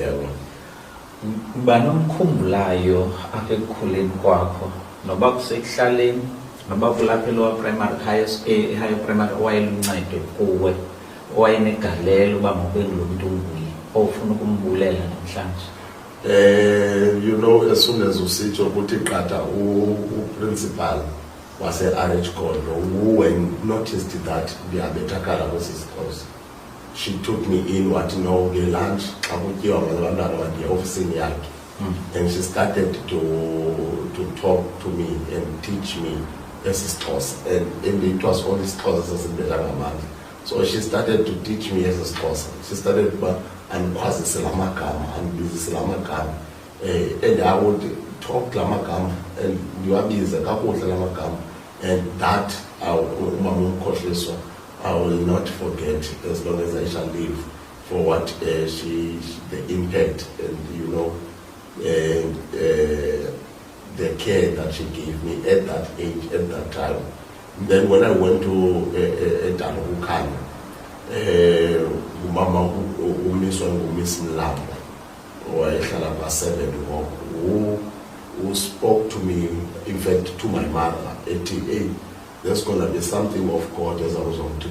Yebo. Ngibani omkhumbulayo apha ekukhuleni kwakho noba kusekuhlaleni noba kulapha elower primary high primary owayeluncedo kuwe owayenegalelo uba mawube ngulo mntu unguye ofuna ukumbulela namhlanje? You know, as soon as usitsho ukuthi qatha principal wase-RH Gondo, who noticed that ndiyabethakala kwesi sikhozi. She took me in wathi no nge-lunch xa kutyiwa ngabantwana bandiya ofisini yakhe, and she started to talk to me and teach me isiXhosa, and it was all isiXhosa sasibetha ngamandla. So she started to teach me isiXhosa. She started uba andikwazise la magama, andibizise la magama, and I would talk la magama and ndiwabize kakuhle la magama, and that umama uMkhohliswa I will not forget as long as I shall live, for what the impact and the care that she gave me at that age, at that time. Then when I went to Dalhukana, umama umiswa nguMiss Mlamba, owayehlala kwa-7 who spoke to me, in fact to my mother, ethi hey, there's going to be something of God as I was on to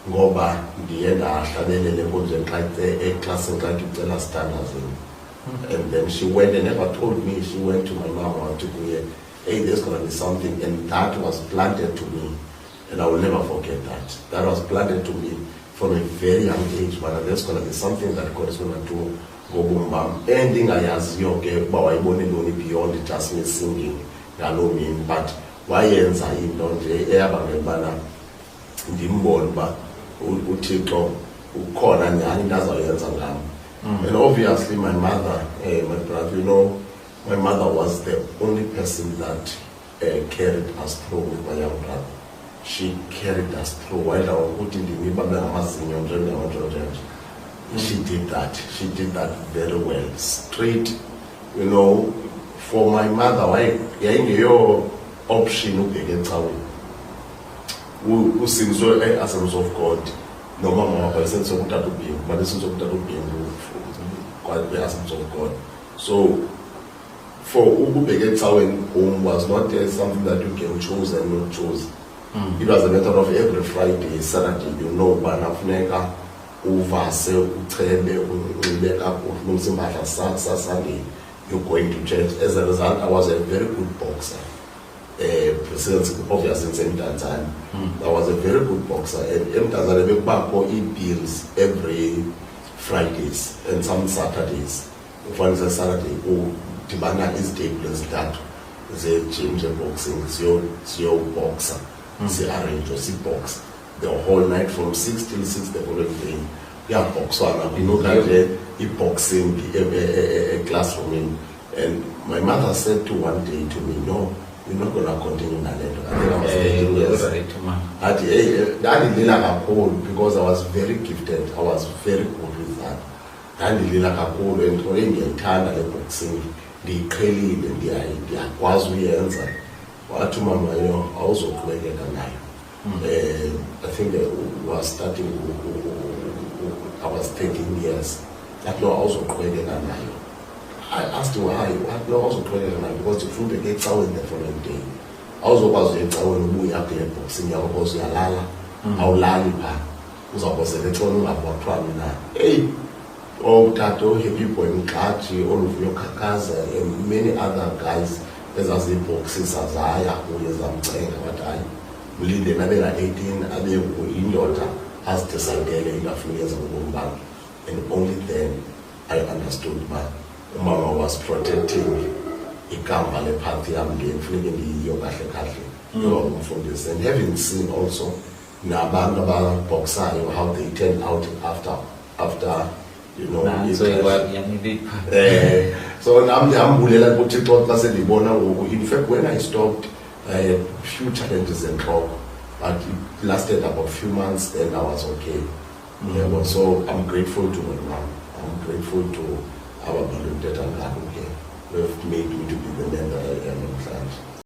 ngoba ndiye ndahlalelele konje xa eklasini xa ndicela standards. And then she went and never told me. She went to my mom and took me, hey, there's going to be something, and that was planted to me, and I will never forget that. That was planted to me from a very young age, but there's going to be something that God is going to do ngobumbam. Ending ayaziyo ke uba wayibone ntoni beyond just me singing ngaloo mini, but wayenza into nje eyabangela ubana ndimbone uba uThixo ukhona nyhani into azawuyenza ngam. And obviously my mother, my brother, you know, my mother was the only person that carried us through with my young brother. She carried us through. While I was putting the she did that. She did that very well. Straight, you know, for my mother, why your option who sings so essence of God. No mama, but sense of that being, but the sense of that being quite the essence of God. So for Ubegetawen home was not something that you can choose and not choose. It was a matter of every Friday, Saturday, you know, Banafuneka, Uvase, Utrebe, Uleka, Sunday, you're going to church. As a result, I was a very good boxer. Obviously, same time, I was a very good boxer. And I eat bills every Fridays and some Saturdays. For instance, Saturday, Tibana is tables that the gym, the boxing, it's your boxer, it's arrange or see box the whole night from 6 till 6 the following day. Yeah, boxer, you know that boxing a classroom. And my mother said to one day to me, no, you're not going to continue that. I think I was because I was very gifted. I was very good with that. And the boxing, the clearly, the quasi-answer. What mama, you know, also created a life. I think I was starting, I was 13 years. That law also created a life. I asked her why. What law also created a life? Because the fruit gets out in the following day. I also was in boxing, I was in Lala, Aulalipa, who's opposite the total of what Tramina. Hey, oh, Tato, people in Kachi, all of your Kakaza, and many other guys. As the boxes as I who is saying what I believe they maybe 18 and they in daughter has decided in a few years ago, and only then I understood my mama was protecting a Kambale party I'm getting feeling the yoga from this, and having seen also Nabanda boxer how they turned out after you know, so in fact when I stopped I had few challenges and talk, but it lasted about a few months, then I was okay. So I'm grateful to my mom. I'm grateful to our Balundet and who have made me to be the man that I am in France.